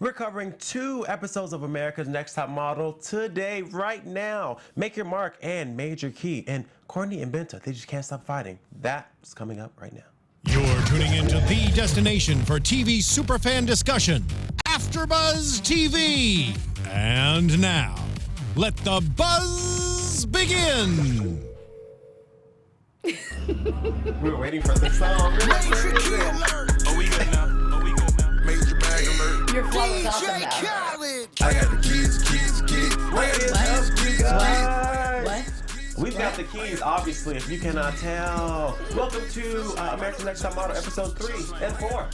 We're covering 2 episodes of America's Next Top Model today, right now. Make Your Mark and Major Key. And Courtney and Benta, they just can't stop fighting. That's coming up right now. You're tuning into the destination for TV superfan discussion, AFTERBUZZ TV. And now, let the buzz begin. We were waiting for the song. Major key alert. Oh, we good now. Major bag alert. Your flow is DJ awesome, though. Khaled. I got the keys. What? We've got the keys, obviously, if you cannot tell. Welcome to America's Next Top Model, episode 3 and 4.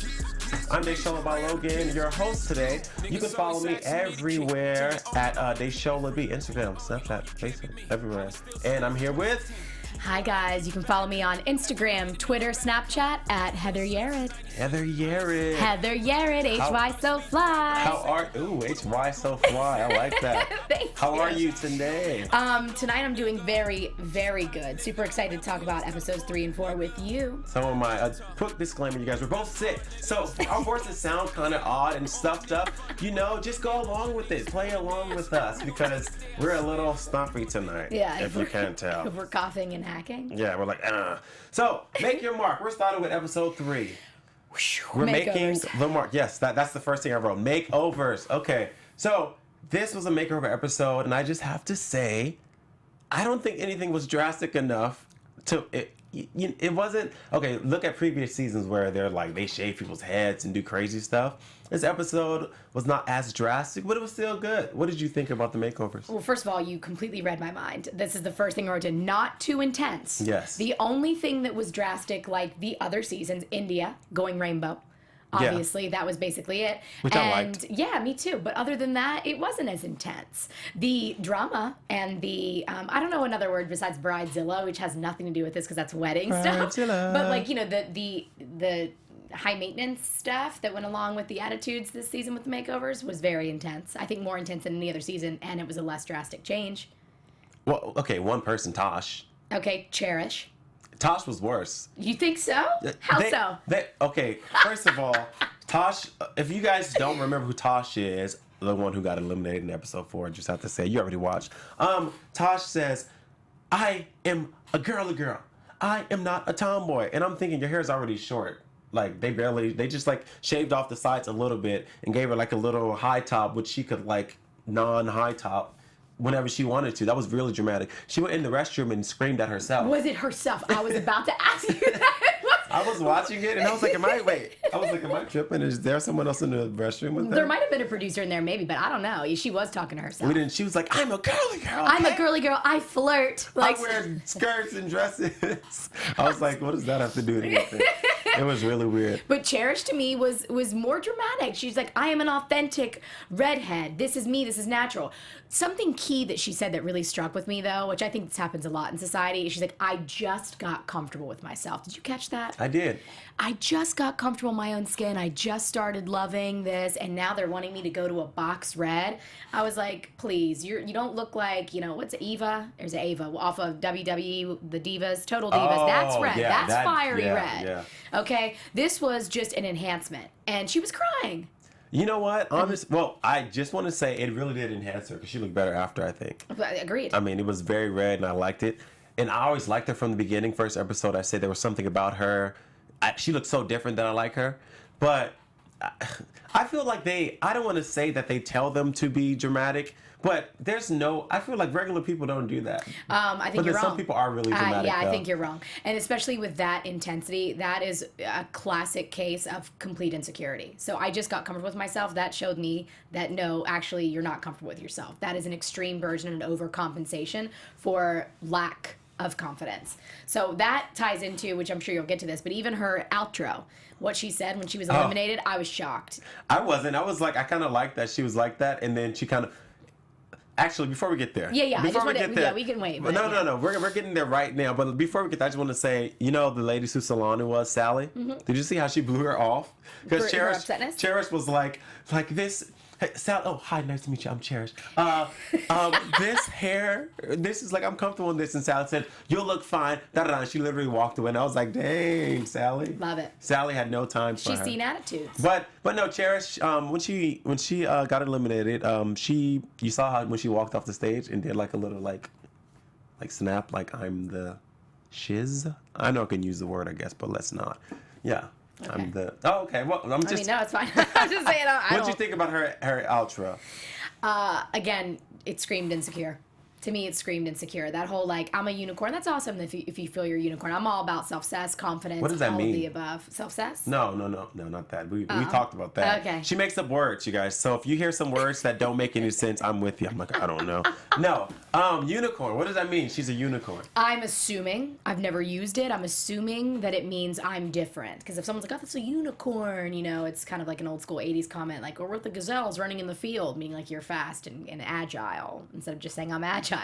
I'm Desola Balogun, your host today. You can follow me everywhere at Desola B, Instagram, Snapchat, Facebook, everywhere. And I'm here with... Hi guys, you can follow me on Instagram, Twitter, Snapchat at Heather Yerrid. Heather Yerrid. Heather Yerrid, HY So Fly. How are HY So Fly? I like that. Thank How you. are you today? Tonight I'm doing very, very good. Super excited to talk about episodes 3 and 4 with you. Some of my quick disclaimer, you guys, we're both sick, so our voices sound kind of odd and stuffed up. You know, just go along with it. Play along with us because we're a little stuffy tonight. Yeah, if you can't tell. If we're coughing and hacking. Yeah, we're like, So, make your mark. We're starting with episode 3. We're making the mark. Yes, that's the first thing I wrote. Makeovers. Okay, so this was a makeover episode, and I just have to say, I don't think anything was drastic enough to... It wasn't... Okay, look at previous seasons where they shave people's heads and do crazy stuff. This episode was not as drastic, but it was still good. What did you think about the makeovers? Well, first of all, you completely read my mind. This is the first thing I wrote in. Not too intense. Yes. The only thing that was drastic, like the other seasons, India going rainbow. Obviously, that was basically it. Which I liked. Yeah, me too. But other than that, it wasn't as intense. The drama and the, I don't know another word besides bridezilla, which has nothing to do with this because that's wedding stuff. Bridezilla. But like, you know, the high maintenance stuff that went along with the attitudes this season with the makeovers was very intense. I think more intense than any other season, and it was a less drastic change. Well, okay, one person, Tosh. Okay, Cherish. Tosh was worse. You think so? How so? Okay, first of all, Tosh, if you guys don't remember who Tosh is, the one who got eliminated in episode 4, I just have to say, you already watched. Tosh says, I am a girly girl. I am not a tomboy. And I'm thinking, your hair is already short. Like, they just like shaved off the sides a little bit and gave her like a little high top, which she could like non-high top whenever she wanted to. That was really dramatic. She went in the restroom and screamed at herself. Was it herself? I was about to ask you that. I was watching it and I was like, am I tripping? Is there someone else in the restroom with her? There might have been a producer in there, maybe, but I don't know. She was talking to herself. She was like, I'm a girly girl. I'm a girly girl. I flirt. I wear skirts and dresses. I was like, what does that have to do with anything? It was really weird. But Cherish to me was more dramatic. She's like, I am an authentic redhead. This is me. This is natural. Something key that she said that really struck with me, though, which I think this happens a lot in society, she's like, I just got comfortable with myself. Did you catch that? I did. I just got comfortable in my own skin. I just started loving this, and now they're wanting me to go to a box red. I was like, please, you don't look like, what's Eva? There's Ava off of WWE, the Divas, Total Divas. Oh, that's red. yeah, that's fiery red. Yeah. Okay, this was just an enhancement, and she was crying. You know what? I just want to say it really did enhance her because she looked better after, I think. Agreed. I mean, it was very red and I liked it. And I always liked her from the beginning. First episode, I said there was something about her. She looked so different that I like her. But I feel like I don't want to say that they tell them to be dramatic, but I feel like regular people don't do that. I think you're wrong. Some people are really dramatic. I think you're wrong. And especially with that intensity, that is a classic case of complete insecurity. So I just got comfortable with myself. That showed me that no, actually, you're not comfortable with yourself. That is an extreme version and overcompensation for lack of confidence. So that ties into, which I'm sure you'll get to this, but even her outro, what she said when she was eliminated, I was shocked. I wasn't. I was like, I kind of liked that she was like that, and then she kind of... Actually, before we get there. Yeah. Before we can wait. But no. We're getting there right now. But before we get there, I just want to say, the lady whose salon it was, Sally? Mm-hmm. Did you see how she blew her off? Because Her upsetness? Cherish was like this... Hey, Sal. Oh, hi. Nice to meet you. I'm Cherish. This hair. This is like I'm comfortable in this. And Sally said, "You'll look fine." Da da da. She literally walked away, and I was like, "Dang, Sally." Love it. Sally had no time for She's her. seen attitudes. But no, Cherish. When she got eliminated, you saw how when she walked off the stage and did like a little like snap, like I'm the shiz. I know I can use the word, I guess, but let's not. Yeah. Okay. I'm the. Oh, okay. Well, I'm just. I mean, no, it's fine. I'm just saying. What did you think about her outro? Again, it screamed insecure. To me, it screamed insecure. That whole like, I'm a unicorn. That's awesome if you feel you're a unicorn. I'm all about self-cess, confidence. What does that all mean? Of the above. Self-cess? No, not that. We talked about that. Okay. She makes up words, you guys. So if you hear some words that don't make any sense, I'm with you. I'm like, I don't know. No. Unicorn. What does that mean? She's a unicorn. I'm assuming. I've never used it. I'm assuming that it means I'm different. Because if someone's like, oh, that's a unicorn, it's kind of like an old school 80s comment, like, or with the gazelles running in the field, meaning like you're fast and agile, instead of just saying I'm agile.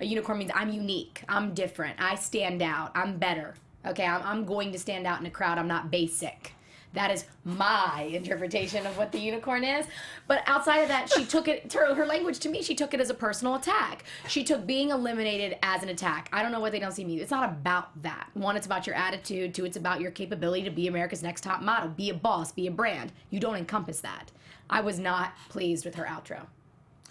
A unicorn means I'm unique. I'm different. I stand out. I'm better. Okay, I'm going to stand out in a crowd. I'm not basic. That is my interpretation of what the unicorn is. But outside of that, she took it, her language to me, she took it as a personal attack. She took being eliminated as an attack. I don't know what they don't see me. It's not about that. One, it's about your attitude. Two, it's about your capability to be America's Next Top Model. Be a boss. Be a brand. You don't encompass that. I was not pleased with her outro.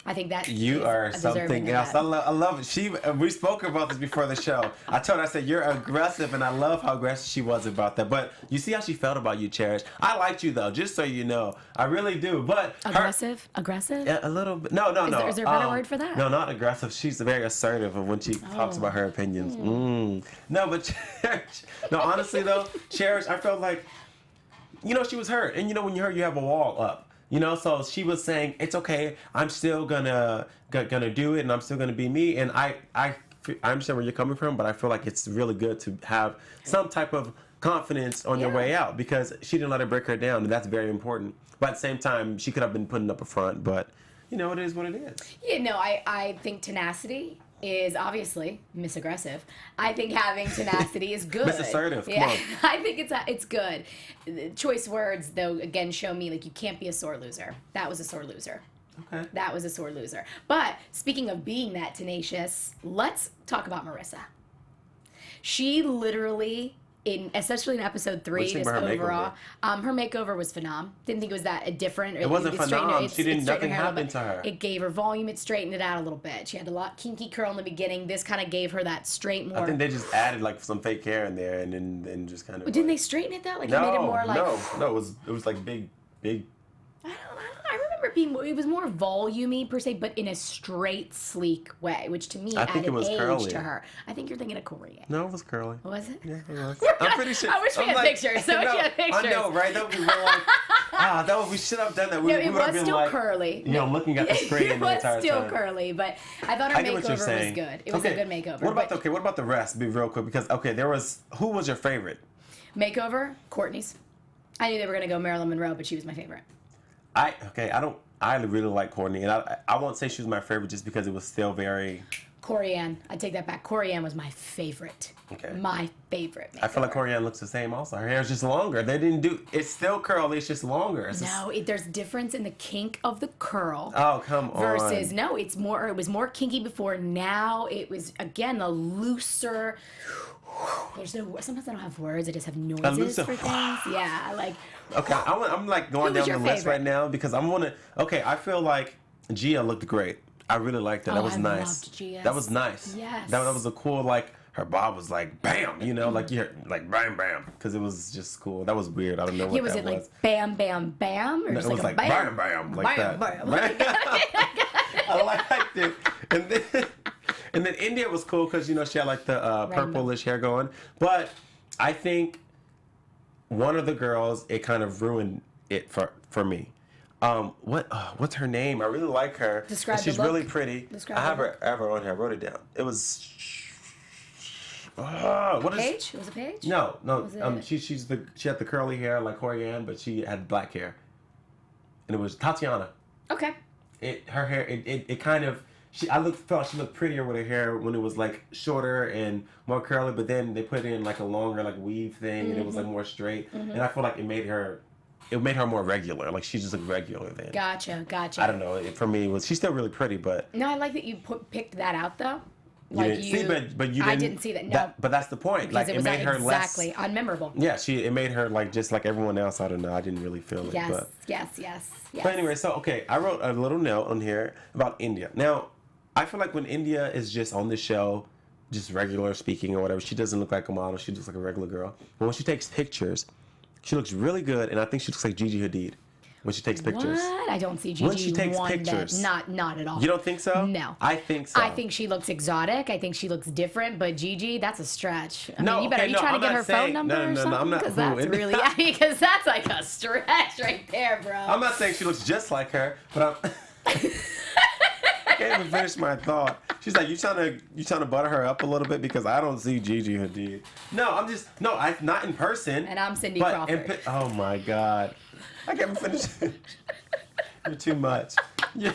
I think that you are something else. I love it. We spoke about this before the show. I told her, I said, you're aggressive, and I love how aggressive she was about that. But you see how she felt about you, Cherish. I liked you, though, just so you know. I really do. But aggressive? Yeah, a little bit. No. Is there a better word for that? No, not aggressive. She's very assertive when she talks about her opinions. No, but Cherish. No, honestly, though, Cherish, I felt like, she was hurt. And, when you're hurt, you have a wall up. So she was saying, it's okay, I'm still gonna do it, and I'm still gonna be me. And I understand where you're coming from, but I feel like it's really good to have some type of confidence on your way out, because she didn't let it break her down, and that's very important. But at the same time, she could have been putting up a front, but, it is what it is. I think tenacity is obviously Miss-aggressive. I think having tenacity is good. Miss-assertive, come on. I think it's good. Choice words, though, again, show me, like, you can't be a sore loser. That was a sore loser. Okay. That was a sore loser. But speaking of being that tenacious, let's talk about Marissa. She literally, especially in episode 3, just overall, her makeover was phenomenal. Didn't think it was that different. It wasn't phenomenal. Nothing happened to her. It gave her volume. It straightened it out a little bit. She had a lot kinky curl in the beginning. This kind of gave her that straight more. I think they just added like some fake hair in there, and then just kind of. But didn't they straighten it though? Like it made it more like. No. It was like big. I remember it was more volumey per se, but in a straight, sleek way, which to me added age curly to her. I think you're thinking of Korean. No, it was curly. Was it? Yeah, it was. I'm pretty sure. I wish we had pictures. I know, right? That would be like, we should have done that. It was still curly. Looking at the screen it the entire time. was still curly, but I thought her makeover was good. It was a good makeover. What about the rest? Be real quick, because who was your favorite? Makeover? Courtney's. I knew they were gonna go Marilyn Monroe, but she was my favorite. I really like Courtney, and I won't say she was my favorite just because it was still very. Corianne, I take that back. Corianne was my favorite. Okay. My favorite. I feel like Corianne looks the same also. Her hair is just longer. They didn't do. It's still curly. It's just longer. There's difference in the kink of the curl. Oh, come on. Versus it was more kinky before. Now it was again a looser. Sometimes I don't have words. I just have noises for things. Yeah, like. Okay, I'm like going down the list right now because I feel like Gia looked great. I really liked that. That was nice. Loved Gia. That was nice. Yes. That was a cool, like, her bob was like, bam, like, you heard, like, bam, bam. Because it was just cool. That was weird. I don't know what that was. Was it like bam, bam, bam? Or no, just it was like bam, bam, like bam, that. Bam. I liked it. And then India was cool because, she had, like, the purplish hair going. But I think one of the girls, it kind of ruined it for me. What's her name? I really like her. Describe She's the look. really pretty. I have her ever on here. I wrote it down. It was. Paige? Was it Paige? No. She had the curly hair like Corianne, but she had black hair, and it was Tatiana. Okay. Her hair. It kind of. I felt she looked prettier with her hair when it was like shorter and more curly, but then they put in like a longer like weave thing, and it was like more straight, and I feel like it made her it made her more regular. Like, she just looked regular then. Gotcha. I don't know. For me, she's still really pretty, but... No, I like that you picked that out, though. See, but you didn't... I didn't see that, no. But that's the point. Like, Because it made her exactly unmemorable. Yeah, it made her, like, just like everyone else. I don't know. I didn't really feel it. Yes, but. yes. But anyway, so, okay, I wrote a little note on here about India. Now, I feel like when India is just on the show, just regular speaking or whatever, she doesn't look like a model. She looks like a regular girl. But when she takes pictures, she looks really good, and I think she looks like Gigi Hadid when she takes pictures. What? I don't see Gigi when she takes one pictures. bit. Not at all. You don't think so? No. I think so. I think she looks exotic. I think she looks different, but Gigi, that's a stretch. I No, mean, you better okay, you no, trying I'm to get not her saying- phone number no, or no, no, something? I'm not Because that's rude. really, because that's like a stretch right there, bro. I'm not saying she looks just like her, but I'm... I can't even finish my thought. She's like, you trying to butter her up a little bit because I don't see Gigi Hadid. No, I'm not in person. And I'm Cindy but Crawford. oh my God, I can't even finish. You're too much. Yeah.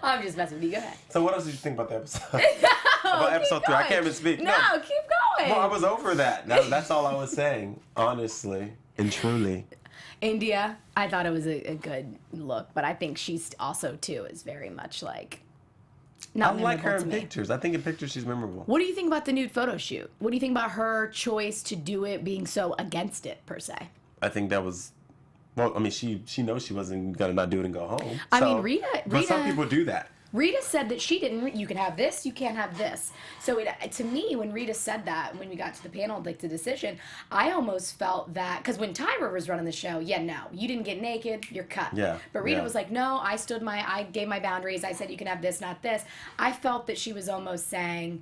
I'm just messing with you. Go ahead. So what else did you think about the episode? About episode 3, I can't even speak. No, keep going. Well, I was over that. That's all I was saying, honestly and truly. India, I thought it was a good look, but I think she's also too is very much like not I like her memorable in to me. pictures. I think in pictures she's memorable. What do you think about the nude photo shoot? What do you think about her choice to do it being so against it per se? I think that was, well, I mean, she knows she wasn't gonna not do it and go home. I mean, Rita, But some people do that. Rita said that she didn't. You can have this. You can't have this. So to me, when Rita said that, when we got to the panel, like the decision, I almost felt that because when Tyra was running the show, no, you didn't get naked, you're cut. Yeah. But Rita yeah. was like, no, I gave my boundaries. I said you can have this, not this. I felt that she was almost saying,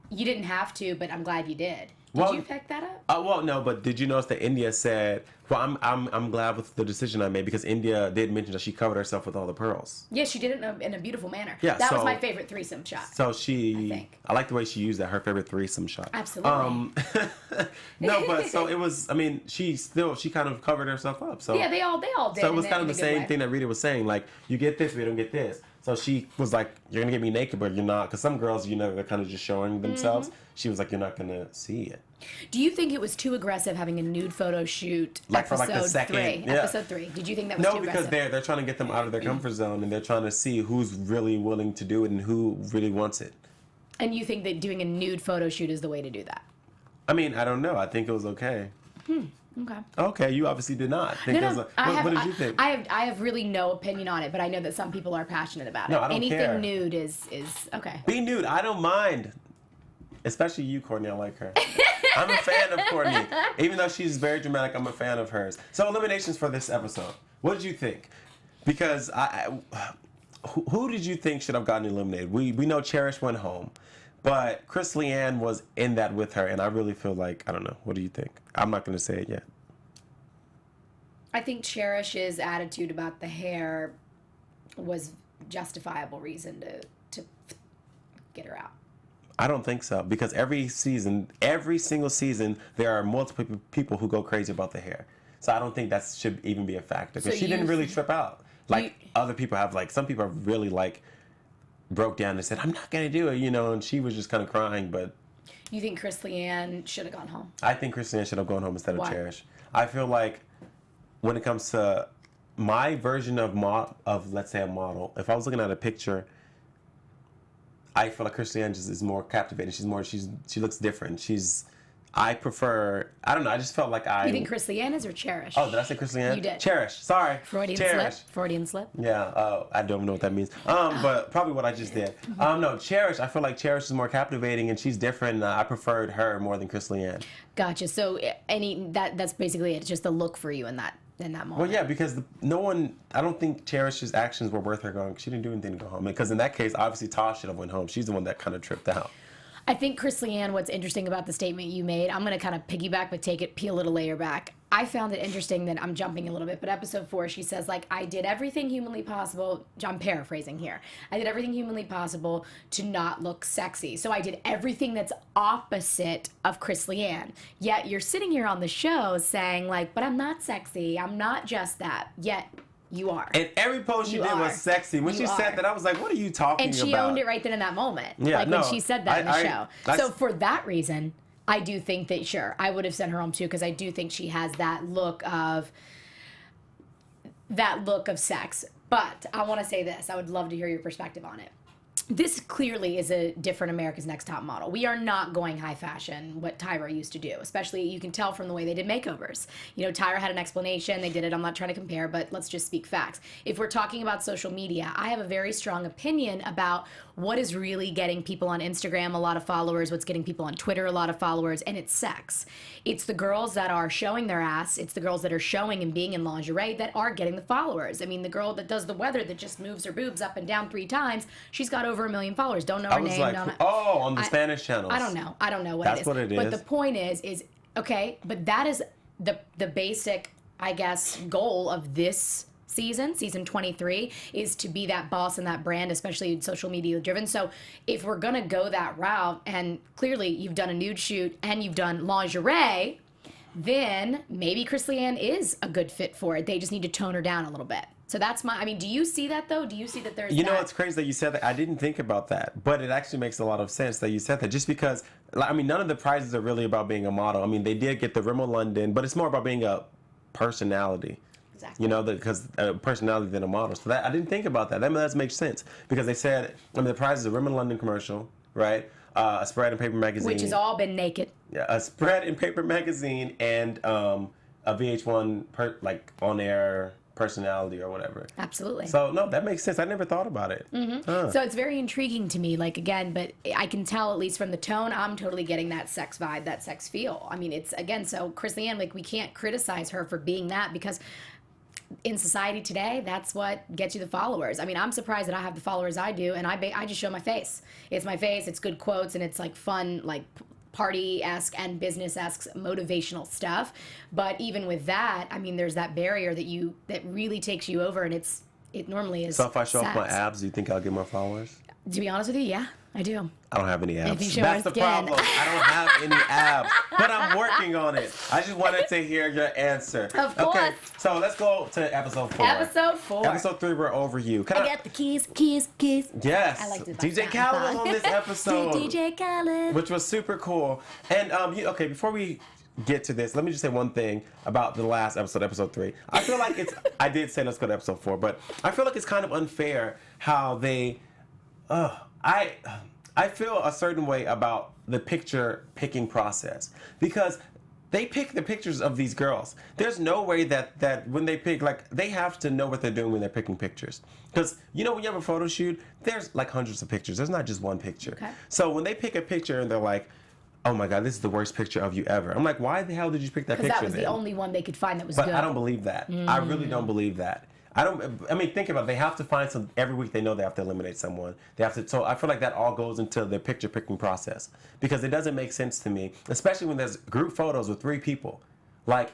you didn't have to, but I'm glad you did. Did you pick that up? Well, no, but did you notice that India said, well, I'm glad with the decision I made because India did mention that she covered herself with all the pearls. Yeah, she did it in a beautiful manner. Yeah, that was so- my favorite threesome shot. So I like the way she used that, her favorite threesome shot. Absolutely. No, but so it was, I mean, she kind of covered herself up. So Yeah, they all did. So it was in kind of a the good same way. thing that Rita was saying, like, you get this, we don't get this. So she was like, you're going to get me naked, but you're not. Because some girls, they're kind of just showing themselves. Mm-hmm. She was like, you're not going to see it. Do you think it was too aggressive having a nude photo shoot Like for, like, the episode second- 3? yeah. Episode 3. Did you think that was No, too because aggressive? they're trying to get them out of their comfort zone, and they're trying to see who's really willing to do it and who really wants it. And you think that doing a nude photo shoot is the way to do that? I mean, I don't know. I think it was okay. Okay. Okay, you obviously did not think it was. What did you think? I have really no opinion on it, but I know that some people are passionate about it. No, I don't Anything care. nude is okay. Be nude. I don't mind. Especially you, Courtney. I like her. I'm a fan of Courtney. Even though she's very dramatic, I'm a fan of hers. So eliminations for this episode. What did you think? Because who did you think should have gotten eliminated? We know Cherish went home. But Chris Leanne was in that with her, and I really feel like, I don't know. What do you think? I'm not going to say it yet. I think Cherish's attitude about the hair was justifiable reason to get her out. I don't think so, because every single season, there are multiple people who go crazy about the hair. So I don't think that should even be a factor, because So she didn't really trip out. Like other people have, like some people have really like broke down and said, I'm not going to do it, and she was just kind of crying, but... You think Chris Leanne should have gone home? I think Chris Leanne should have gone home instead of Why? Cherish. I feel like when it comes to my version of let's say a model, if I was looking at a picture, I feel like Chris Leanne just is more captivating. She looks different. I just felt like You think Chris Leanne is or Cherish? Oh, did I say Chris Leanne? You did. Cherish. Sorry. Freudian Cherish. slip. Freudian slip. Yeah, I don't know what that means. But probably what I just did. No, Cherish. I feel like Cherish is more captivating and she's different. I preferred her more than Chris Leanne. Gotcha. So that's basically it. It's just a look for you in that moment. Well, yeah, because I don't think Cherish's actions were worth her going. She didn't do anything to go home. Because in that case, obviously Tosh should have went home. She's the one that kind of tripped out. I think, Chris Leanne, what's interesting about the statement you made, I'm going to kind of piggyback, but peel it a layer back. I found it interesting that I'm jumping a little bit, but episode 4, she says, like, I did everything humanly possible. I'm paraphrasing here. I did everything humanly possible to not look sexy. So I did everything that's opposite of Chris Leanne. Yet you're sitting here on the show saying, like, but I'm not sexy. I'm not just that. Yet you are. And every post she did was sexy. When she said that, I was like, what are you talking about? And she owned it right then in that moment. Yeah, like when she said that in the show. that's- So for that reason, I do think that, sure, I would have sent her home too, because I do think she has that look of, that look of sex. But I want to say this. I would love to hear your perspective on it. This clearly is a different America's Next Top Model. We are not going high fashion, what Tyra used to do. Especially, you can tell from the way they did makeovers. You know, Tyra had an explanation. They did it. I'm not trying to compare, but let's just speak facts. If we're talking about social media, I have a very strong opinion about what is really getting people on Instagram a lot of followers, what's getting people on Twitter a lot of followers, and it's sex. It's the girls that are showing their ass. It's the girls that are showing and being in lingerie that are getting the followers. I mean, the girl that does the weather that just moves her boobs up and down 3 times, she's got over 1 million followers. Don't know her name. On the Spanish channels. I don't know what That's it is. what it is. But the point is okay, but that is the basic, I guess, goal of this season 23, is to be that boss and that brand, especially social media driven. So if we're gonna go that route, and clearly you've done a nude shoot and you've done lingerie, then maybe Chris Leanne is a good fit for it. They just need to tone her down a little bit. So that's I mean, do you see that though? Do you see that there's You know, it's crazy that you said that. I didn't think about that, but it actually makes a lot of sense that you said that, just because, I mean, none of the prizes are really about being a model. I mean, they did get the Rimmel London, but it's more about being a personality. Exactly. You know, because personality than a model. So that I didn't think about that. That makes sense, because they said, I mean, the prize is a Rimmel London commercial, right? A spread in Paper Magazine, which has all been naked. Yeah, a spread in Paper Magazine, and a VH1 on-air personality or whatever. Absolutely. So no, that makes sense. I never thought about it. Mm-hmm. So it's very intriguing to me, like, again, but I can tell, at least from the tone, I'm totally getting that sex vibe, that sex feel. I mean, it's, again, so Chris Leanne, like, we can't criticize her for being that, because in society today, that's what gets you the followers. I mean, I'm surprised that I have the followers I do, and I just show my face. It's my face, it's good quotes, and it's like fun, like party-esque and business-esque motivational stuff. But even with that, I mean, there's that barrier that really takes you over, and it normally is. So if I show off my sex. abs, do you think I'll get more followers? To be honest with you, yeah, I do. I don't have any abs. If you show That's her the skin. problem. I don't have any abs, but I'm working on it. I just wanted to hear your answer. Of course. Okay, so let's go to episode 4. Episode 4. Episode 3, we're over you. I got the keys. Yes. I liked it. DJ Khaled was on this episode. DJ Khaled. Which was super cool. And okay, before we get to this, let me just say one thing about the last episode 3. I feel like I did say let's go to episode 4, but I feel like it's kind of unfair how they I feel a certain way about the picture picking process, because they pick the pictures of these girls. There's no way that when they pick, like, they have to know what they're doing when they're picking pictures. Because, you know, when you have a photo shoot, there's like hundreds of pictures. There's not just one picture. Okay. So when they pick a picture and they're like, oh my God, this is the worst picture of you ever. I'm like, why the hell did you pick that picture Because that was then? the only one they could find that was But good. I don't believe that. I really don't believe that. I mean, think about it. They have to find some, every week they know they have to eliminate someone. They have to, so I feel like that all goes into the picture picking process, because it doesn't make sense to me, especially when there's group photos with 3 people. Like,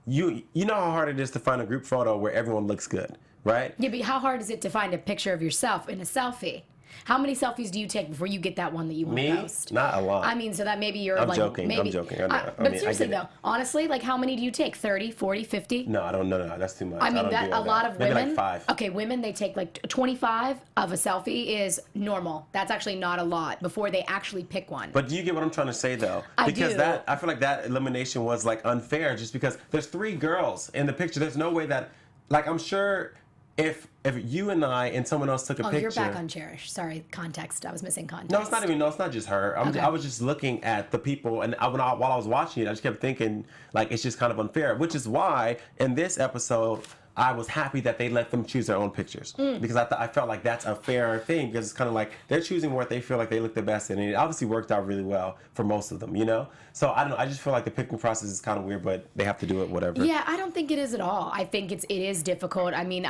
you know how hard it is to find a group photo where everyone looks good, right? Yeah, but how hard is it to find a picture of yourself in a selfie? How many selfies do you take before you get that one that you want to Me? post? Not a lot. I mean, so that maybe you're I'm like... joking. Maybe, I'm joking. I know. I but mean, I seriously, get it. though, honestly, like, how many do you take? 30, 40, 50? No, I don't. No, that's too much. I mean, don't that do all a lot of Maybe women... like 5. Okay, women, they take like 25 of a selfie is normal. That's actually not a lot before they actually pick one. But do you get what I'm trying to say, though? I Because do. I feel like that elimination was like unfair, just because there's 3 girls in the picture. There's no way that, like, I'm sure if you and I and someone else took a picture. You're back on Cherish. Sorry, context. I was missing context. No, it's not even. No, it's not just her. Okay. I was just looking at the people, and while I was watching it, I just kept thinking, like, it's just kind of unfair. Which is why in this episode, I was happy that they let them choose their own pictures, because I felt like that's a fair thing, because it's kind of like they're choosing what they feel like they look the best in, and it obviously worked out really well for most of them, you know. So I don't know. I just feel like the picking process is kind of weird, but they have to do it, whatever. Yeah, I don't think it is at all. I think it is difficult. I mean,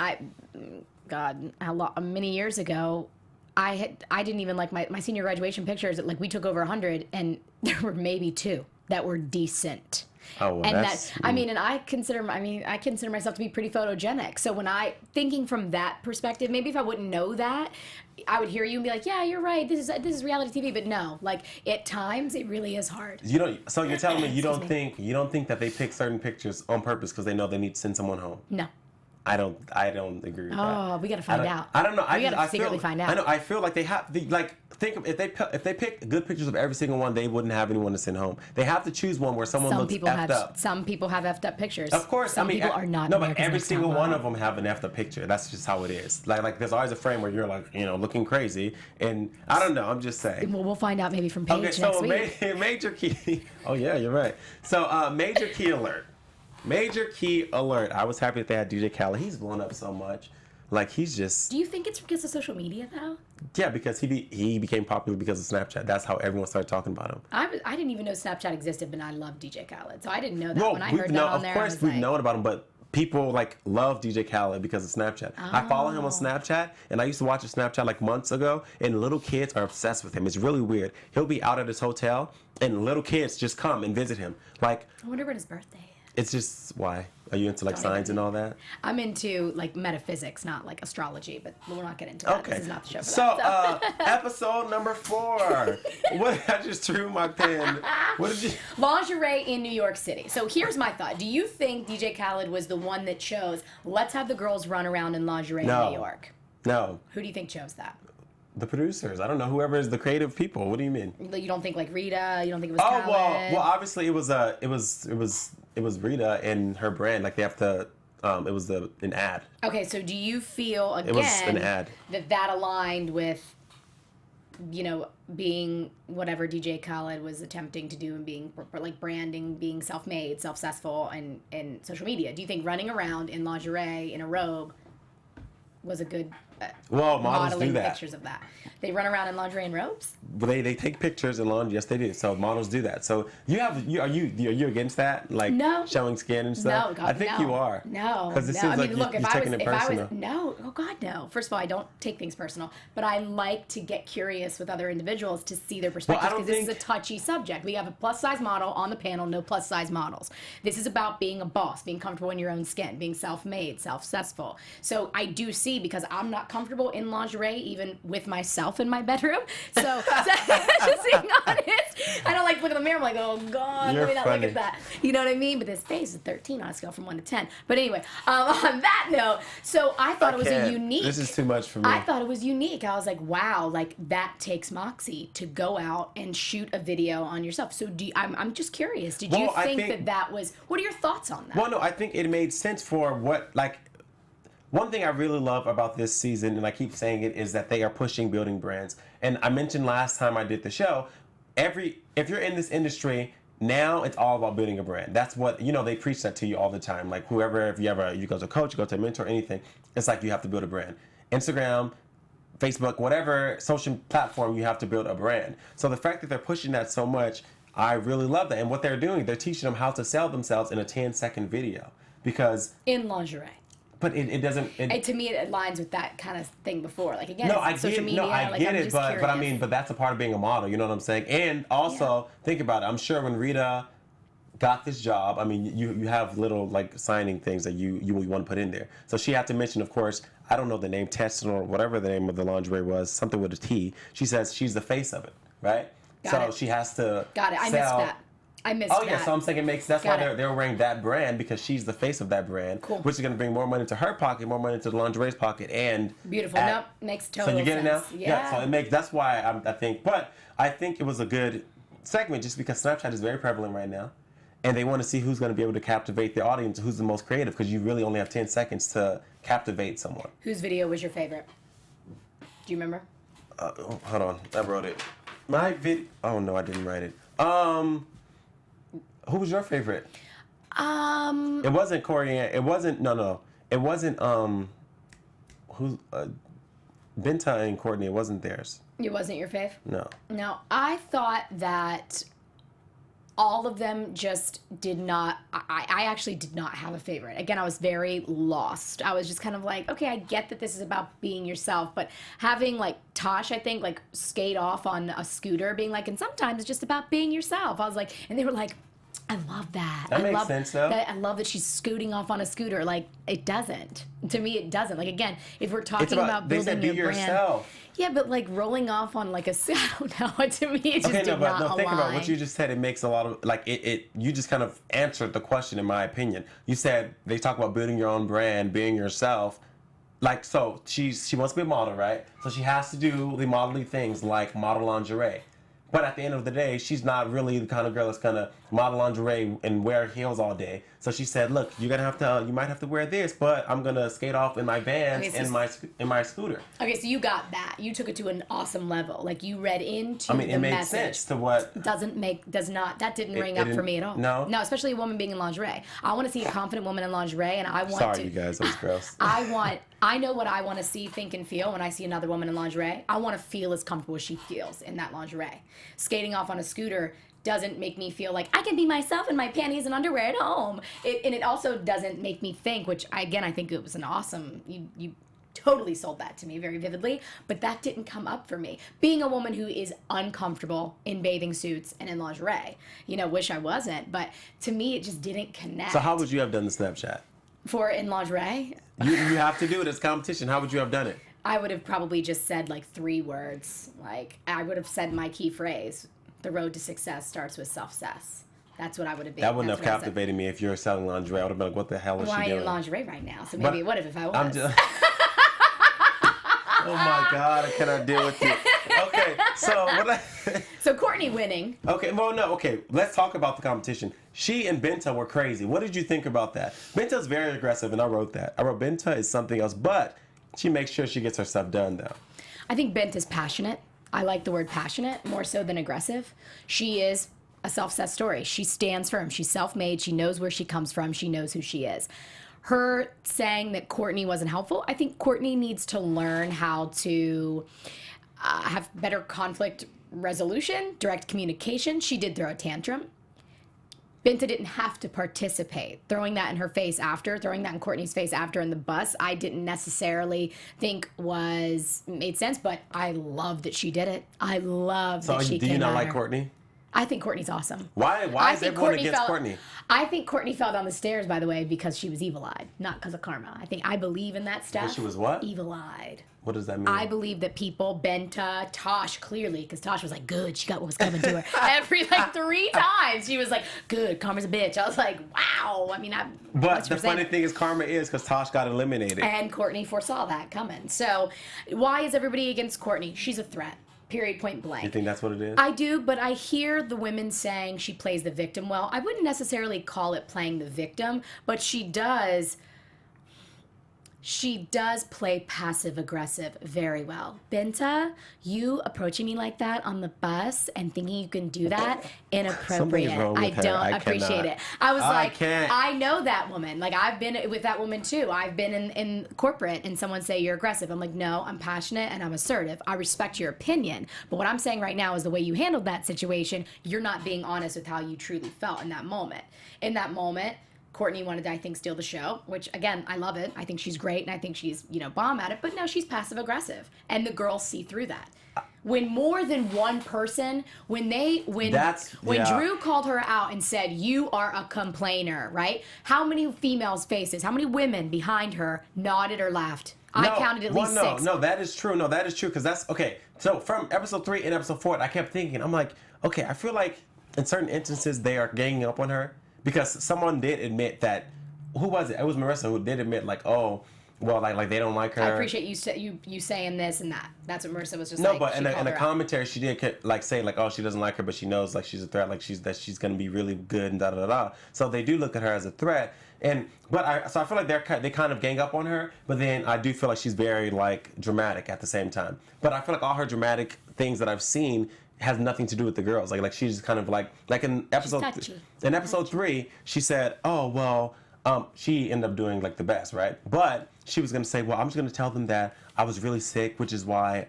many years ago, I didn't even like my senior graduation pictures. Like, we took over 100, and there were maybe 2 that were decent. Oh, well, and that's... and I consider myself to be pretty photogenic. So when thinking from that perspective, maybe if I wouldn't know that, I would hear you and be like, yeah, you're right. This is reality TV. But no, like, at times it really is hard. You know, so you're telling me you don't think that they pick certain pictures on purpose because they know they need to send someone home? No. I don't agree with that. Oh, we gotta find out. I don't know. We gotta secretly find out. I know. I feel like they have think if they pick good pictures of every single one, they wouldn't have anyone to send home. They have to choose one where someone looks effed up. Some people have effed up pictures. Of course, some people are not. No, America's but every Next single Top one Model. of them have an effed up picture. That's just how it is. Like there's always a frame where you're like, looking crazy, and I don't know. I'm just saying. Well, we'll find out maybe from Paige Okay, next so week. major key. Oh yeah, you're right. So major key alert. Major key alert. I was happy that they had DJ Khaled. He's blown up so much. Like he's just. Do you think it's because of social media though? Yeah, because he became popular because of Snapchat. That's how everyone started talking about him. I didn't even know Snapchat existed, but I love DJ Khaled, so I didn't know that when I heard that on there. Of course, we've known about him, but people love DJ Khaled because of Snapchat. I follow him on Snapchat, and I used to watch his Snapchat months ago, and little kids are obsessed with him. It's really weird. He'll be out at his hotel, and little kids just come and visit him. I wonder when his birthday is. It's just why. Are you into signs and all that? I'm into metaphysics, not astrology, but we're not getting into that. Okay. This is not the show for so, that. episode number 4. What? I just threw my pen. What did you? Lingerie in New York City. So here's my thought. Do you think DJ Khaled was the one that chose, let's have the girls run around in lingerie in New York? No. Who do you think chose that? The producers. I don't know. Whoever is the creative people. What do you mean? You don't think Rita? You don't think it was Khaled? Well, obviously it was Rita and her brand. They have to. It was an ad. Okay, so do you feel again It was an ad. that aligned with, being whatever DJ Khaled was attempting to do and being branding, being self-made, successful, and social media? Do you think running around in lingerie in a robe was a good models modeling do that. pictures of that? They run around in lingerie and robes? They take pictures in laundry. Yes, they do. So models do that. So are you against that? No. Showing skin and stuff? No, God, I think no. you are. No, Because it seems like you're taking it personal. Oh God, no. First of all, I don't take things personal, but I like to get curious with other individuals to see their perspectives because this is a touchy subject. We have a plus size model on the panel, no plus size models. This is about being a boss, being comfortable in your own skin, being self-made, successful. So I do see, because I'm not comfortable in lingerie, even with myself in my bedroom. So just being honest, I don't look in the mirror. I'm like, oh God, let me not look at that. You know what I mean? But this face is 13 on a scale from 1 to 10. But anyway, on that note, so I thought it was a unique. This is too much for me. I thought it was unique. I was like, wow, that takes moxie to go out and shoot a video on yourself. So I'm just curious. Did you think that was? What are your thoughts on that? Well, no, I think it made sense for what one thing I really love about this season, and I keep saying it, is that they are pushing building brands. And I mentioned last time I did the show, if you're in this industry, now it's all about building a brand. That's what, they preach that to you all the time. If you go to a coach, you go to a mentor, anything, it's you have to build a brand. Instagram, Facebook, whatever social platform, you have to build a brand. So the fact that they're pushing that so much, I really love that. And what they're doing, they're teaching them how to sell themselves in a 10-second video. Because in lingerie. But it doesn't. To me, it aligns with that kind of thing before. Again, no, it's social media. I get it, but that's a part of being a model. You know what I'm saying? And also, think about it. I'm sure when Rita got this job, you have little signing things that you want to put in there. So she had to mention, of course, I don't know the name, Tesson or whatever the name of the lingerie was, something with a T. She says she's the face of it, right? Got it. She has to. Got it. I missed that. Oh yeah, so I'm saying that's why they're wearing that brand, because she's the face of that brand, cool. Which is going to bring more money into her pocket, more money into the lingerie's pocket, and beautiful. Nope, makes total sense. So you get it now? Yeah. So it makes. That's why I think. But I think it was a good segment, just because Snapchat is very prevalent right now, and they want to see who's going to be able to captivate their audience, who's the most creative, because you really only have 10 seconds to captivate someone. Whose video was your favorite? Do you remember? Hold on, I wrote it. My vid. Oh no, I didn't write it. Who was your favorite? It wasn't Corey. It wasn't. No. It wasn't. Who? Benta and Courtney. It wasn't theirs. It wasn't your fave? No. No, I thought that all of them just did not. I actually did not have a favorite. Again, I was very lost. I was just kind of okay, I get that this is about being yourself, but having Tosh, I think, skate off on a scooter, being and sometimes it's just about being yourself. I was and they were I love that. That I makes love sense, though. I love that she's scooting off on a scooter. Like, it doesn't. To me, it doesn't. Like, again, if we're talking about they building said be your brand. yourself. Yeah, but like rolling off on like a, I don't know. To me, it just Okay, did no, not but align. think about what you just said. It makes a lot of like you just kind of answered the question, in my opinion. You said they talk about building your own brand, being yourself. Like, so she wants to be a model, right? So she has to do the modeling things like model lingerie. But at the end of the day, she's not really the kind of girl that's gonna model lingerie and wear heels all day. So she said, "Look, you might have to wear this, but I'm gonna skate off in my Vans Okay, so in my scooter." Okay, so you got that. You took it to an awesome level. Like, you read into I mean, the it made message. sense to what. That didn't ring it up for didn't- me at all. No? No, especially a woman being in lingerie. I want to see a confident woman in lingerie, and I want Sorry, to. you guys, that was gross. I know what I want to see, think, and feel when I see another woman in lingerie. I want to feel as comfortable as she feels in that lingerie. Skating off on a scooter doesn't make me feel like I can be myself in my panties and underwear at home. And it also doesn't make me think, which, I think it was an awesome, you totally sold that to me very vividly, but that didn't come up for me. Being a woman who is uncomfortable in bathing suits and in lingerie, wish I wasn't, but to me it just didn't connect. So how would you have done the Snapchat? For in lingerie? You have to do it as competition. How would you have done it? I would have probably just said like 3 words. Like, I would have said my key phrase: the road to success starts with self-cess. That's what I would have been. That wouldn't That's have what I said. captivated me if you were selling lingerie. I would have been like, what the hell is Well, she I doing? ain't in lingerie right now, so maybe it would have if I was. I'm just... Oh my God, I cannot deal with you. Okay, so So Courtney winning. Okay, well, no, okay. Let's talk about the competition. She and Benta were crazy. What did you think about that? Benta's very aggressive, and I wrote that. I wrote Benta is something else, but she makes sure she gets her stuff done, though. I think Bent is passionate. I like the word passionate more so than aggressive. She is a self-set story. She stands firm. She's self-made. She knows where she comes from. She knows who she is. Her saying that Courtney wasn't helpful, I think Courtney needs to learn how to have better conflict resolution, direct communication. She did throw a tantrum. Benta didn't have to participate. Throwing that in Courtney's face after in the bus, I didn't necessarily think made sense, but I love that she did it. I love that she came do you not at like her. Courtney? I think Courtney's awesome. Why is everyone against Courtney? I think Courtney fell down the stairs, by the way, because she was evil-eyed, not because of karma. I believe in that stuff. She was what? Evil-eyed. What does that mean? I believe that people, Benta, Tosh, clearly, because Tosh was like, good, she got what was coming to her. Every, 3 times, she was like, good, karma's a bitch. I was like, wow. But the funny thing is, karma is because Tosh got eliminated. And Courtney foresaw that coming. So why is everybody against Courtney? She's a threat. Period, point blank. You think that's what it is? I do, but I hear the women saying she plays the victim well. I wouldn't necessarily call it playing the victim, but she does play passive-aggressive very well. Benta, you approaching me like that on the bus and thinking you can do that, inappropriate. Something's wrong with her. don't I appreciate cannot. it. I was like, can't. I know that woman. Like, I've been with that woman too. I've been in corporate and someone say you're aggressive. I'm like, no, I'm passionate and I'm assertive. I respect your opinion. But what I'm saying right now is the way you handled that situation, you're not being honest with how you truly felt in that moment. In that moment, Courtney wanted to, I think, steal the show, which, again, I love it. I think she's great, and I think she's, bomb at it. But no, she's passive-aggressive, and the girls see through that. When more than one person, when Drew called her out and said, you are a complainer, right? How many females' faces, how many women behind her nodded or laughed? I counted at least 6. No, that is true. No, that is true, because that's, okay. So from episode 3 and episode 4, I kept thinking, I'm like, okay, I feel like in certain instances, they are ganging up on her. Because someone did admit that, who was it? It was Marissa who did admit, like, oh, well, like they don't like her. I appreciate you saying this and that. That's what Marissa was just no, like. No, but in a commentary, she did say like, oh, she doesn't like her, but she knows like she's a threat, like she's gonna be really good and da da da. So they do look at her as a threat, so I feel like they kind of gang up on her, but then I do feel like she's very like dramatic at the same time. But I feel like all her dramatic things that I've seen has nothing to do with the girls. Like she's kind of like in episode 3, she said, oh well, she ended up doing like the best, right? But she was gonna say, well, I'm just gonna tell them that I was really sick, which is why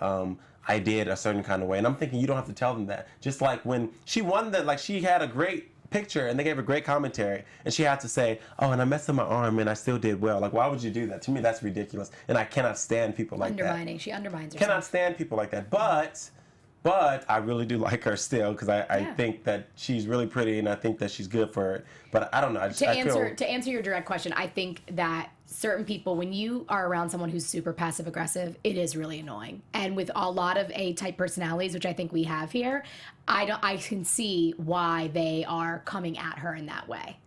I did a certain kind of way. And I'm thinking, you don't have to tell them that. Just like when she won that, like she had a great picture and they gave her great commentary, and she had to say, oh, and I messed up my arm and I still did well. Like, why would you do that? To me, that's ridiculous, and I cannot stand people like that. She undermines herself. Cannot stand people like that. But But I really do like her still because I think that she's really pretty and I think that she's good for it. But I don't know. To answer your direct question, I think that certain people, when you are around someone who's super passive aggressive, it is really annoying. And with a lot of A-type personalities, which I think we have here, I can see why they are coming at her in that way.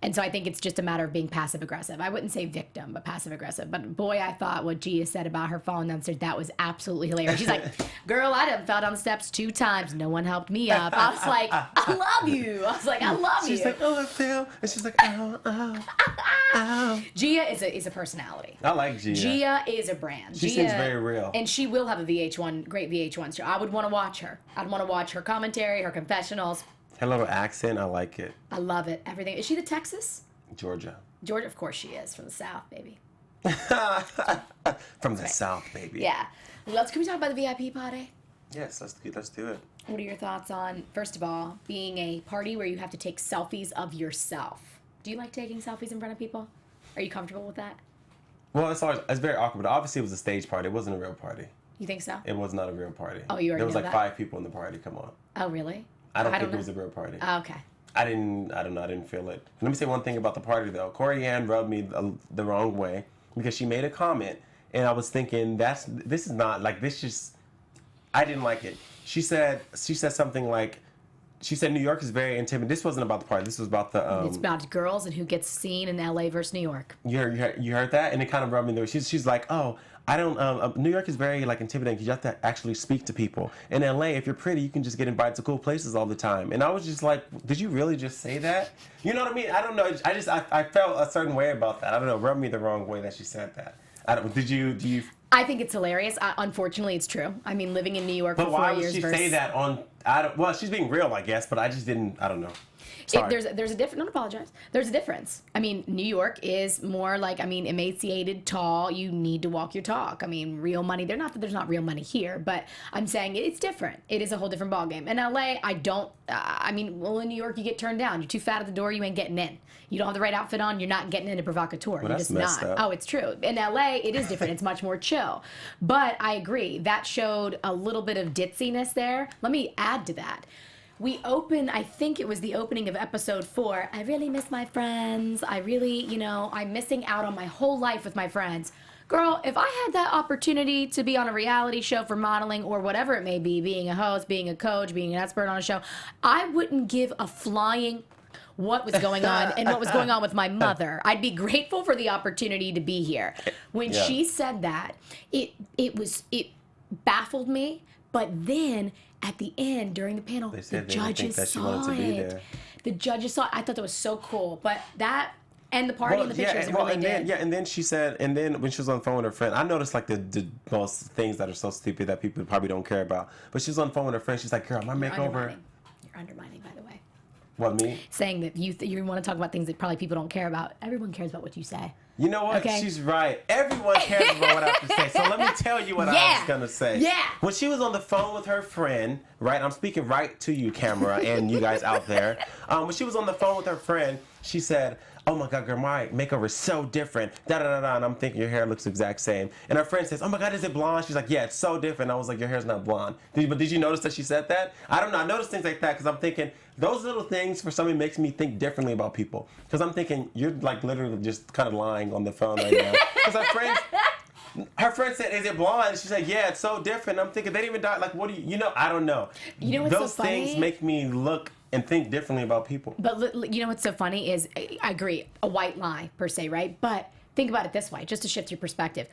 And so I think it's just a matter of being passive aggressive. I wouldn't say victim, but passive aggressive. But boy, I thought what Gia said about her falling downstairs, that was absolutely hilarious. She's like, girl, I done fell down the steps 2 times. No one helped me up. I was like, I love you. I was like, I love you. She's like, oh, I fell. And she's like, oh, oh, oh. Gia is a personality. I like Gia. Gia is a brand. She seems very real. And she will have a great VH1 show. I would want to watch her. I'd want to watch her commentary, her confessionals. Her little accent, I like it. I love it. Everything. Is she the Texas? Georgia, of course she is. From the South, baby. From the South, baby. Yeah. Can we talk about the VIP party? Yes, let's do it. What are your thoughts on, first of all, being a party where you have to take selfies of yourself? Do you like taking selfies in front of people? Are you comfortable with that? Well, it's very awkward. Obviously, it was a stage party. It wasn't a real party. You think so? It was not a real party. Oh, you already There was know like that? 5 people in the party. Come on. Oh, really? I don't think it was a real party. Oh, okay. I don't know. I didn't feel it. Let me say one thing about the party, though. Corey Ann rubbed me the wrong way because she made a comment, and I was thinking, this is not, like, this just, I didn't like it. She said something like, she said New York is very intimidating. This wasn't about the party. This was about the... it's about girls and who gets seen in L.A. versus New York. You heard that? And it kind of rubbed me the way. She's like, oh, I don't... New York is very, like, intimidating because you have to actually speak to people. In L.A., if you're pretty, you can just get invited to cool places all the time. And I was just like, did you really just say that? You know what I mean? I don't know. I felt a certain way about that. I don't know. It rubbed me the wrong way that she said that. Do you... I think it's hilarious. Unfortunately, it's true. I mean, living in New York for 4 years. But why would she say that on... well, she's being real, I guess, but I just didn't... I don't know. There's a difference. Don't apologize. There's a difference. I mean, New York is more like, emaciated, tall. You need to walk your talk. I mean, real money. Not that there's not real money here, but I'm saying it's different. It is a whole different ballgame. In LA, I don't. In New York, you get turned down. You're too fat at the door. You ain't getting in. You don't have the right outfit on. You're not getting into provocateur. Well, you're that's just not. Up. Oh, it's true. In LA, it is different. It's much more chill. But I agree. That showed a little bit of ditziness there. Let me add to that. We open, I think it was the opening of episode 4. I really miss my friends. I really, I'm missing out on my whole life with my friends. Girl, if I had that opportunity to be on a reality show for modeling or whatever it may be, being a host, being a coach, being an expert on a show, I wouldn't give a flying what was going on and what was going on with my mother. I'd be grateful for the opportunity to be here. When she said that, it baffled me, but then at the end, during the panel, the judges saw it. The judges saw it. I thought that was so cool. But that and the party and the pictures really did. And then she said, and then when she was on the phone with her friend, I noticed like the most things that are so stupid that people probably don't care about. But she was on the phone with her friend. She's like, girl, my makeover. You're undermining, by the way. What, me? Saying that you want to talk about things that probably people don't care about. Everyone cares about what you say. You know what? Okay. She's right. Everyone cares about what I have to say. So let me tell you what I was going to say. Yeah. When she was on the phone with her friend, right? I'm speaking right to you, camera, and you guys out there. When she was on the phone with her friend, she said, oh my God, girl, my makeover is so different. Da-da-da-da. And I'm thinking your hair looks the exact same. And her friend says, oh my God, is it blonde? She's like, yeah, it's so different. I was like, your hair's not blonde. But did you notice that she said that? I don't know. I noticed things like that because I'm thinking those little things for somebody makes me think differently about people. Because I'm thinking you're like literally just kind of lying on the phone right now. Because her friend said, is it blonde? She said, yeah, it's so different. I'm thinking they didn't even die. Like, what do I don't know. You know what's those so funny? Things make me look and think differently about people. But you know what's so funny is, I agree, a white lie per se, right? But think about it this way, just to shift your perspective.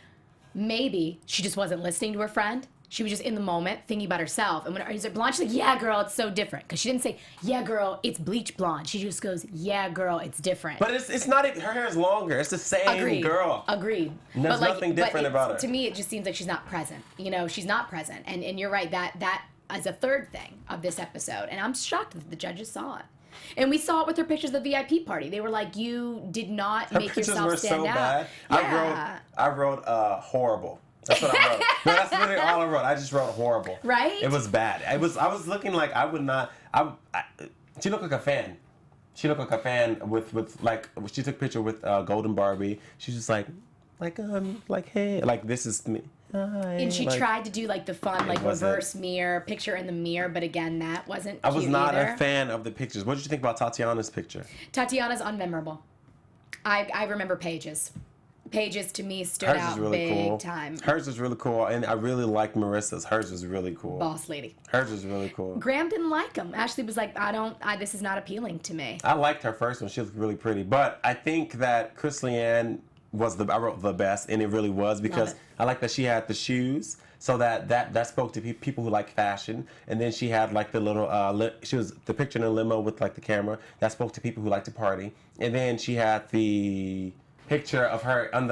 Maybe she just wasn't listening to her friend. She was just in the moment thinking about herself. And when is it blonde? She's like, yeah, girl, it's so different. Because she didn't say, yeah, girl, it's bleach blonde. She just goes, yeah, girl, it's different. But it's not even, her hair is longer. It's the same girl. Agreed. And there's nothing different about her. To me, it just seems like she's not present. She's not present. And you're right, that is a third thing of this episode. And I'm shocked that the judges saw it. And we saw it with her pictures of the VIP party. They were like, you did not make yourself stand out. Bad. Yeah. I wrote horrible. That's what I wrote. No, that's literally all I wrote. I just wrote horrible. Right? It was bad. I was looking like I would not. She looked like a fan. She looked like a fan with like, she took a picture with Golden Barbie. She's just like, hey, like this is me. And she like, tried to do like the fun, like wasn't- reverse mirror, picture in the mirror, but again, that wasn't I was cute not either. a fan of the pictures. What did you think about Tatiana's picture? Tatiana's unmemorable. I remember Paige's. Paige's to me stood Hers out is really big cool. time. Hers was really cool, and I really liked Marissa's. Hers was really cool. Boss lady. Hers was really cool. Graham didn't like him. Ashley was like, this is not appealing to me. I liked her first one. She was really pretty. But I think that Chris Leanne was I wrote the best, and it really was because I like that she had the shoes. So that spoke to people who like fashion, and then she had like the little she was the picture in a limo with like the camera that spoke to people who like to party, and then she had the picture of her on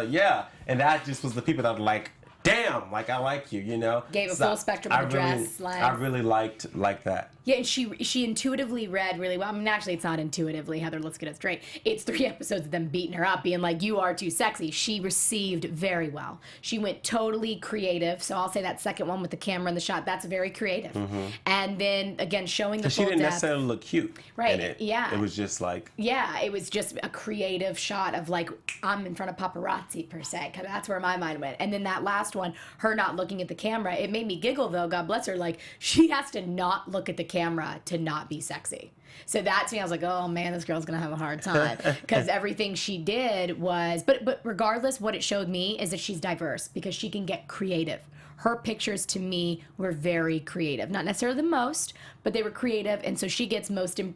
and that just was the people that were like, damn, like I like you, you know. Gave a full spectrum of the dress. I really liked that. Yeah, and she intuitively read really well. I mean, actually, it's not intuitively. Heather, let's get it straight. It's 3 episodes of them beating her up, being like, you are too sexy. She received very well. She went totally creative. So I'll say that second one with the camera and the shot, that's very creative. And then, again, showing the full she didn't depth. necessarily look cute. Right, in it. yeah. It was just like. Yeah, it was just a creative shot of like, I'm in front of paparazzi, per se. 'Cause that's where my mind went. And then that last one, her not looking at the camera, it made me giggle, though. God bless her. Like, she has to not look at the camera to not be sexy. So that to me, I was like, oh man, this girl's gonna have a hard time because everything she did was. But regardless, what it showed me is that she's diverse because she can get creative. Her pictures to me were very creative, not necessarily the most, but they were creative, and so she gets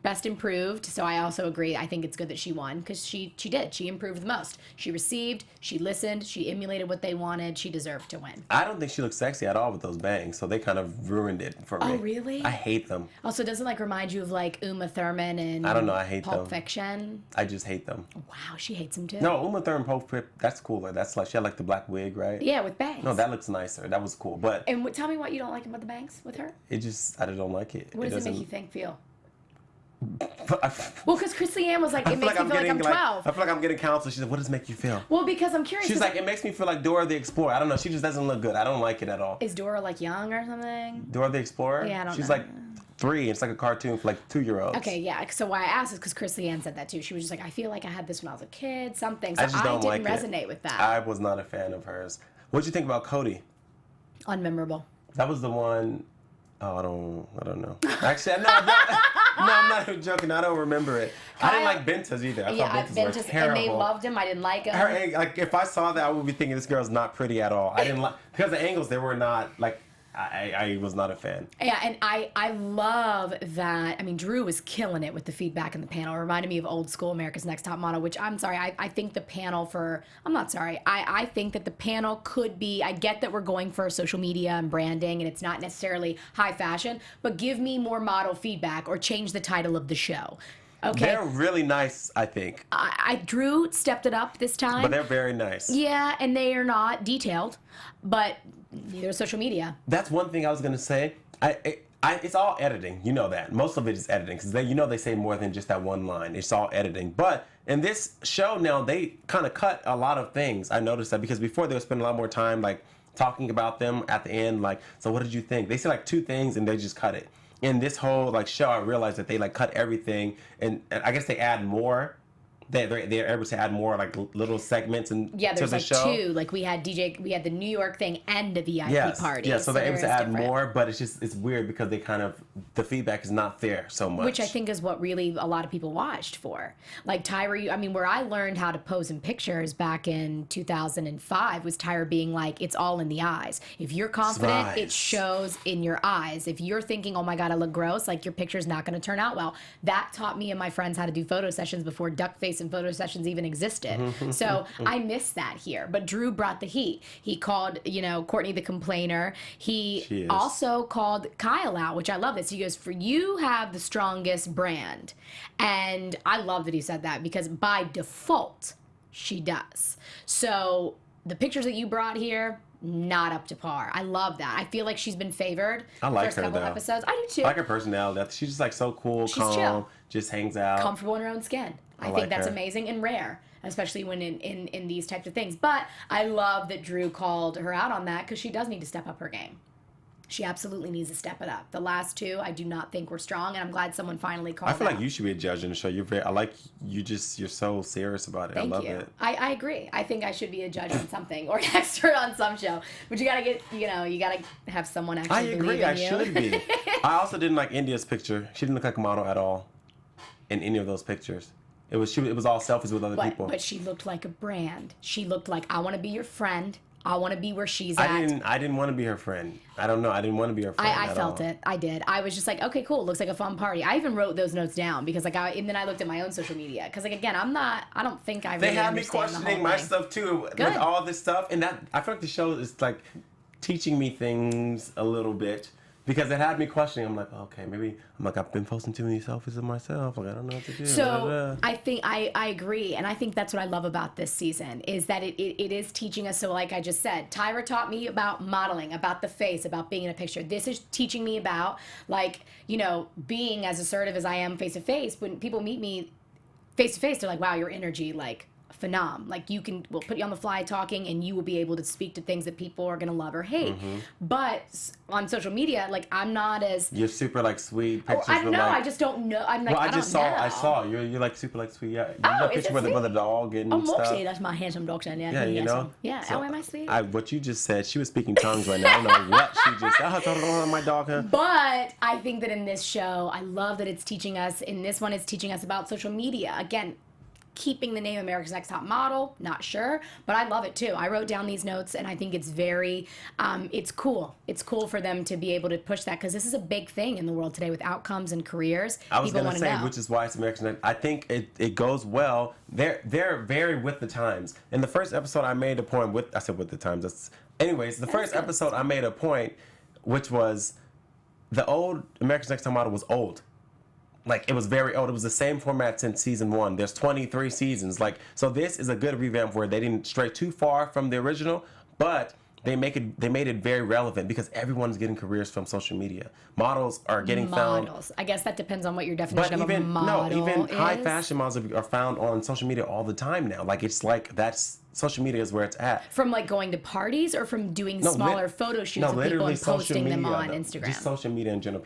best improved. So I also agree. I think it's good that she won because she did. She improved the most. She received. She listened. She emulated what they wanted. She deserved to win. I don't think she looks sexy at all with those bangs, so they kind of ruined it for me. Oh, really? I hate them. Also, doesn't like remind you of like Uma Thurman and I don't know. I hate Pulp them. Fiction? I just hate them. Wow, she hates him too. No, Uma Thurman that's cooler. That's like she had like the black wig, right? Yeah, with bangs. No, that looks nicer. That was cool, but And tell me what you don't like about the bangs with her. I just don't like it. What does it make you think? Feel? Well, because Chris Leanne was like, it makes me feel like I'm 12. I feel like I'm getting counseled. She said, "What does it make you feel?" Well, because I'm curious. She's like, "It makes me feel like Dora the Explorer." I don't know. She just doesn't look good. I don't like it at all. Is Dora like young or something? Dora the Explorer? Yeah, I don't She's know. like 3. It's like a cartoon for like 2-year-olds. Okay, yeah. So why I asked is because Chris Leanne said that too. She was just like, I feel like I had this when I was a kid, something. So I just don't didn't like resonate with that. I was not a fan of hers. What'd you think about Cody? Unmemorable. That was the one. Oh, I don't know. Actually, no, I'm not even joking. I don't remember it. I didn't like Bentas either. I thought Bentas were terrible. And they loved him. I didn't like him. Like if I saw that, I would be thinking this girl's not pretty at all. I didn't like because the angles they were not like. I was not a fan. Yeah, and I love that. I mean, Drew was killing it with the feedback in the panel. It reminded me of old school America's Next Top Model, which I'm sorry, I think the panel for, I'm not sorry, I think that the panel could be, I get that we're going for social media and branding and it's not necessarily high fashion, but give me more model feedback or change the title of the show. Okay. They're really nice, I think. Drew stepped it up this time. But they're very nice. Yeah, and they are not detailed, but neither is social media. That's one thing I was gonna say. It's all editing. You know that. Most of it is editing because they say more than just that one line. It's all editing. But in this show now, they kind of cut a lot of things. I noticed that because before they would spend a lot more time like talking about them at the end. Like, so what did you think? They say like 2 things and they just cut it. In this whole like show, I realized that they like cut everything, and I guess they add more. They're able to add more like little segments and yeah, there's to the like show. 2. Like we had the New York thing and the VIP party. Yeah, so they're able to add different. more, but it's weird because they kind of the feedback is not there so much. Which I think is what really a lot of people watched for. Like Tyra, I mean, where I learned how to pose in pictures back in 2005 was Tyra being like, it's all in the eyes. If you're confident, it shows in your eyes. If you're thinking, oh my God, I look gross, like your picture's not going to turn out well. That taught me and my friends how to do photo sessions before duck face and photo sessions even existed. So I miss that here. But Drew brought the heat. He called, Courtney the complainer. He also called Kyle out, which I love this. He goes, for you have the strongest brand. And I love that he said that because by default, she does. So the pictures that you brought here, not up to par. I love that. I feel like she's been favored. I like first her couple though. Episodes. I do too. I like her personality. She's just like so cool, calm, chill. just hangs out. Comfortable in her own skin. I think like that's her. amazing and rare, especially when in these types of things. But I love that Drew called her out on that because she does need to step up her game. She absolutely needs to step it up. The last two, I do not think were strong, and I'm glad someone finally called I feel out. like you should be a judge in the show. I like you. You're so serious about it. Thank I love you. it. I agree. I think I should be a judge on something or an expert on some show. But you gotta get, you gotta have someone actually I believe agree. in I you. should be. I also didn't like India's picture. She didn't look like a model at all in any of those pictures. It was all selfies with other people. But she looked like a brand. She looked like, I want to be your friend. I want to be where she's at. I didn't want to be her friend. I don't know. I didn't want to be her friend. I felt it. I did. I was just like, okay, cool. Looks like a fun party. I even wrote those notes down because and then I looked at my own social media because again, I don't think I really They had me understand the questioning whole my thing. stuff too Good. with all this stuff, and that I feel like the show is like teaching me things a little bit. Because it had me questioning. I'm like, okay, maybe I've been posting too many selfies of myself. Like I don't know what to do. So I think I agree, and I think that's what I love about this season is that it is teaching us. So like I just said, Tyra taught me about modeling, about the face, about being in a picture. This is teaching me about being as assertive as I am face to face. When people meet me face to face, they're like, wow, your energy, like phenom. Like we'll put you on the fly talking and you will be able to speak to things that people are going to love or hate. But on social media, like I'm not as... You're super like sweet pictures. I don't with, know. like, I just don't know. I'm like, well, I saw you're like super like sweet. Yeah. You Oh, got a is picture it with sweet? the dog and Oh, stuff. Moxie, that's my handsome dog son. Yeah, Yeah, you know. Yeah. So, am I sweet? What you just said, she was speaking tongues right now. I don't know what she just said. My dog, huh? But I think that in this show, I love that it's teaching us. In this one, it's teaching us about social media. Again, keeping the name America's Next Top Model, not sure, but I love it too. I wrote down these notes and I think it's very, it's cool. It's cool for them to be able to push that because this is a big thing in the world today with outcomes and careers. I was People going to wanna say, know. which is why it's American Next. I think it goes well. They're very with the times. In the first episode, I made a point with the times. Anyways, the first episode, I made a point, which was the old America's Next Top Model was old. Like, it was very old. It was the same format since season 1. There's 23 seasons. Like, so this is a good revamp where they didn't stray too far from the original, but they made it very relevant because everyone's getting careers from social media. Models are getting found. I guess that depends on what your But definition of a model even is. high fashion models are found on social media all the time now. Like, it's like social media is where it's at. From like going to parties or from doing smaller photo shoots of people and posting them on Instagram? Just social media in general.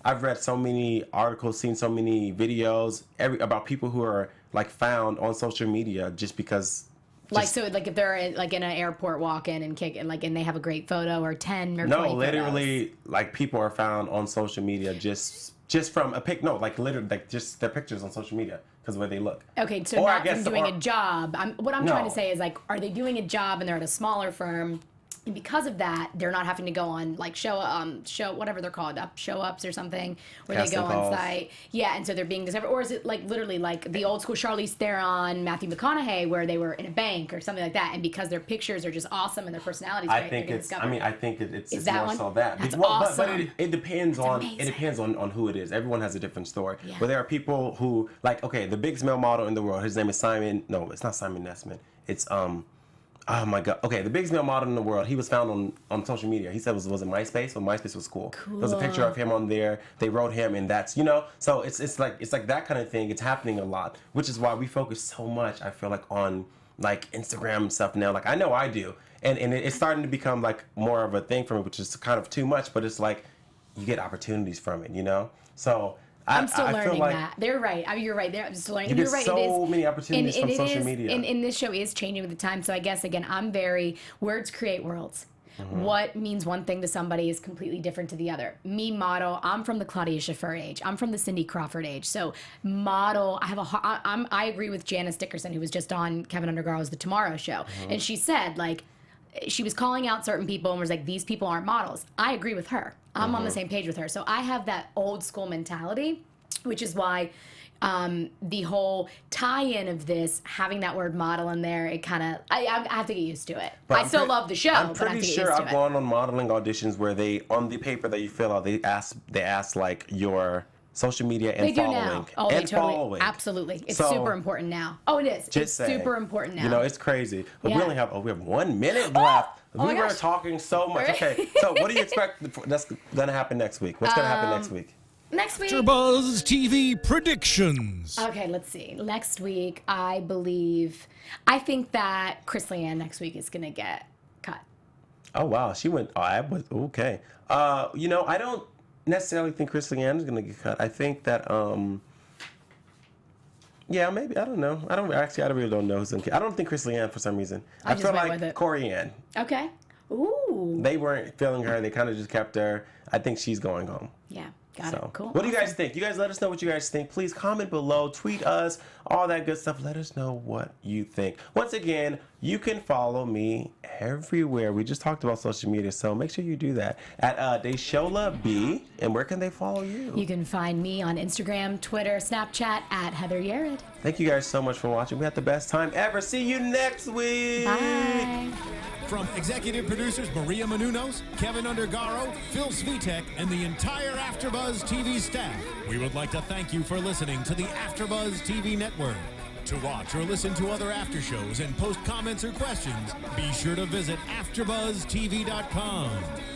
I've read so many articles, seen so many videos about people who are like found on social media just because. If they're in an airport walk-in and and they have a great photo or 10 or 20 literally photos. like people are found on social media just from a pic. No, like literally like just their pictures on social media because of the way they look. Okay, so Or not from doing a job. What I'm trying to No. say is like, are they doing a job and they're at a smaller firm? And because of that, they're not having to go on like show whatever they're called, show ups or something, where Casting they go calls. on site. Yeah, and so they're being discovered. Or is it like literally like the old school Charlize Theron, Matthew McConaughey, where they were in a bank or something like that, and because their pictures are just awesome and their personalities great, I think they're it's. discovered. I mean, I think it's Is that more one? so that. That's But awesome. it depends on amazing. it depends on who it is. Everyone has a different story. Yeah. But there are people who like the biggest male model in the world. His name is Simon. No, it's not Simon Nesman. It's Oh my God. Okay, the biggest male model in the world. He was found on social media. He said was it MySpace? Well, MySpace was cool. There was a picture of him on there. They wrote him, and that's So it's like that kind of thing. It's happening a lot, which is why we focus so much. I feel like on like Instagram stuff now. Like I know I do, and it's starting to become like more of a thing for me, which is kind of too much. But it's like you get opportunities from it, So. I'm still I learning feel like that. They're right. You're right. I'm still learning. You get You're right. so many opportunities and from it social is, media. And this show is changing with the time. So I guess again, words create worlds. Mm-hmm. What means one thing to somebody is completely different to the other. Me, model, I'm from the Claudia Schiffer age. I'm from the Cindy Crawford age. So model, I agree with Janice Dickerson, who was just on Kevin Undergaro's The Tomorrow Show. Mm-hmm. And she said, like, she was calling out certain people and was like, these people aren't models. I agree with her. I'm on the same page with her. So I have that old school mentality, which is why the whole tie-in of this, having that word model in there, it kind of, I have to get used to it. But I still love the show, I'm but I have pretty to get sure used to I've it. gone on modeling auditions where they, on the paper that you fill out, they ask like your social media and They do following. now. Oh, they and totally, following. absolutely. It's So, super important now. Oh, it is. It's Just saying. super important now. It's crazy. But Yeah. we have 1 minute left. Oh my We were gosh. talking so much. Okay, so what do you expect that's gonna happen next week? What's gonna happen next week? Next week. AfterBuzz TV predictions. Okay, let's see. Next week, I think that Chris Leanne next week is going to get cut. Oh wow, she went. Oh, I was okay. You know, I don't necessarily think Chris Leanne is gonna get cut. I think that yeah, maybe I don't know. I really don't know who's gonna get. I don't think Chris Leanne for some reason. I just feel went like with it. Corey Ann. Okay. Ooh. They weren't feeling her. They kind of just kept her. I think she's going home. Yeah. Got So, it. Cool. what do you guys think? You guys let us know what you guys think. Please comment below, tweet us, all that good stuff. Let us know what you think. Once again, you can follow me everywhere. We just talked about social media, so make sure you do that at Desola B. And where can they follow you? You can find me on Instagram, Twitter, Snapchat at Heather Yerrid. Thank you guys so much for watching. We had the best time ever. See you next week. Bye. From executive producers Maria Menounos, Kevin Undergaro, Phil Svitek, and the entire AfterBuzz TV staff, we would like to thank you for listening to the AfterBuzz TV network. To watch or listen to other after shows and post comments or questions, be sure to visit AfterBuzzTV.com.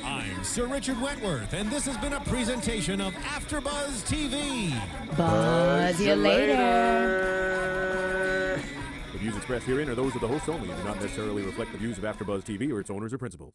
I'm Sir Richard Wentworth, and this has been a presentation of AfterBuzz TV. Buzz you later. The views expressed herein are those of the hosts only and do not necessarily reflect the views of AfterBuzz TV or its owners or principals.